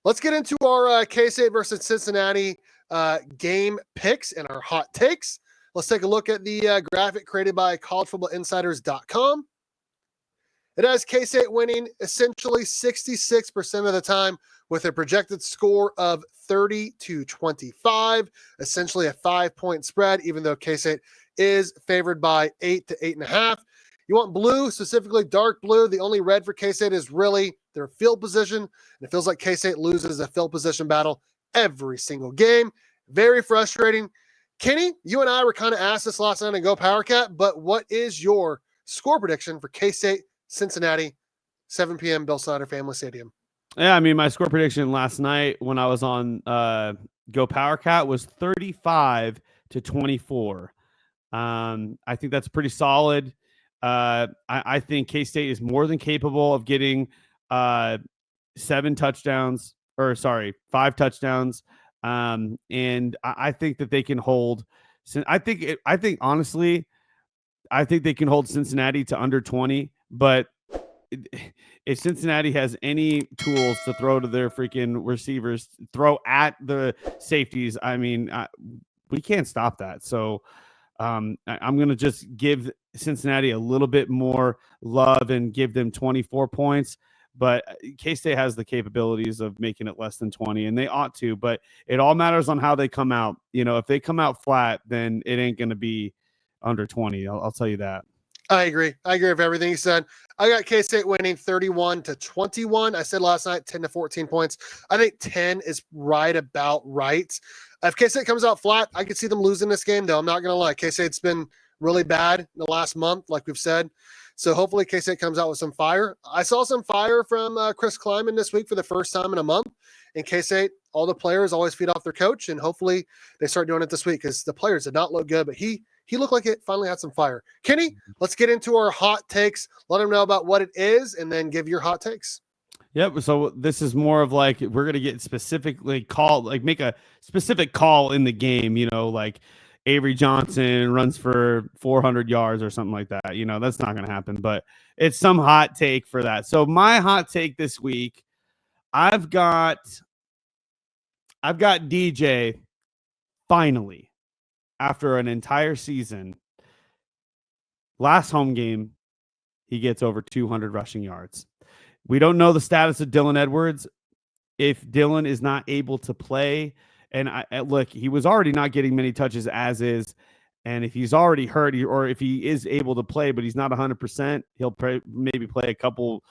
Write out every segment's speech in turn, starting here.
Let's get into our K-State versus Cincinnati game picks and our hot takes. Let's take a look at the graphic created by collegefootballinsiders.com. It has K-State winning essentially 66% of the time with a projected score of 30-25, essentially a 5-point spread, even though K-State is favored by 8 to 8.5. You want blue, specifically dark blue. The only red for K-State is really their field position. And it feels like K-State loses a field position battle every single game. Very frustrating. Kenny, you and I were kind of asked this last night on Go PowerCat, but what is your score prediction for K-State Cincinnati, 7 p.m. Bill Snyder Family Stadium? Yeah, I mean, my score prediction last night when I was on Go PowerCat was 35-24. I think that's pretty solid. I think K-State is more than capable of getting 5 touchdowns. And I think that they can hold. Honestly, I think they can hold Cincinnati to under 20. But if Cincinnati has any tools to throw to their freaking receivers, throw at the safeties, I mean, we can't stop that. So I'm going to just give Cincinnati a little bit more love and give them 24 points. But K-State has the capabilities of making it less than 20, and they ought to. But it all matters on how they come out. You know, if they come out flat, then it ain't going to be under 20. I'll tell you that. I agree. I agree with everything you said. I got K-State winning 31-21. I said last night 10-14 points. I think 10 is about right. If K-State comes out flat, I could see them losing this game, though. I'm not going to lie. K-State's been really bad in the last month, like we've said. So hopefully K-State comes out with some fire. I saw some fire from Chris Kleiman this week for the first time in a month. In K-State, all the players always feed off their coach, and hopefully they start doing it this week because the players did not look good, but he looked like it finally had some fire. Kenny, let's get into our hot takes. Let them know about what it is, and then give your hot takes. Yep. So this is more of like we're going to get specifically called, like make a specific call in the game, you know, like Avery Johnson runs for 400 yards or something like that. You know, that's not going to happen, but it's some hot take for that. So my hot take this week, I've got DJ finally after an entire season. Last home game, he gets over 200 rushing yards. We don't know the status of Dylan Edwards. If Dylan is not able to play, and look, he was already not getting many touches as is, and if he's already hurt, or if he is able to play but he's not 100%, he'll maybe play a couple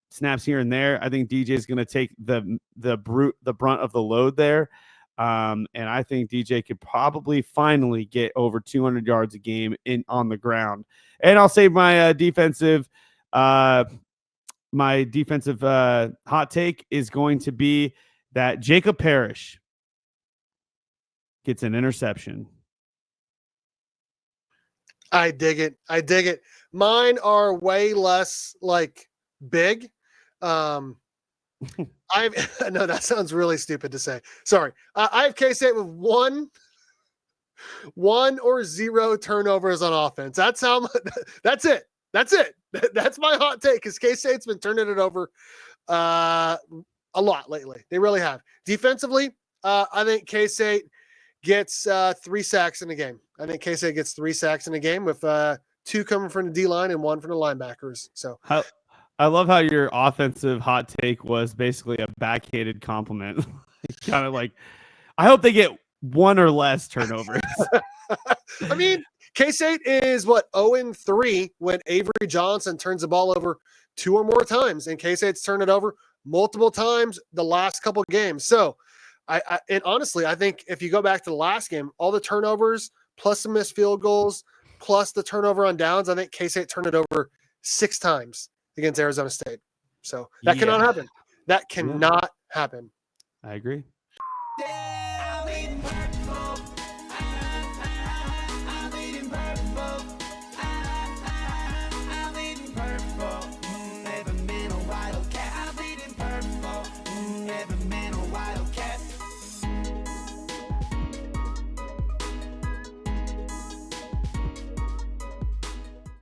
snaps here and there. I think DJ is going to take the brunt of the load there, and I think DJ could probably finally get over 200 yards a game on the ground. And I'll save my defensive. My defensive hot take is going to be that Jacob Parrish gets an interception. I dig it. Mine are way less like big. No, that sounds really stupid to say. Sorry. I have K-State with one or zero turnovers on offense. That's it. That's my hot take because K-State's been turning it over a lot lately. They really have. Defensively, I think K-State gets 3 sacks in a game. I think K-State gets 3 sacks in a game with 2 coming from the D-line and 1 from the linebackers. So I love how your offensive hot take was basically a backhanded compliment. Kind of like, I hope they get 1 or less turnovers. I mean, K-State is 0-3 when Avery Johnson turns the ball over 2 or more times, and K-State's turned it over multiple times the last couple of games. So, and honestly, I think if you go back to the last game, all the turnovers plus the missed field goals plus the turnover on downs, I think K-State turned it over 6 times against Arizona State. So that cannot happen. That cannot happen. I agree.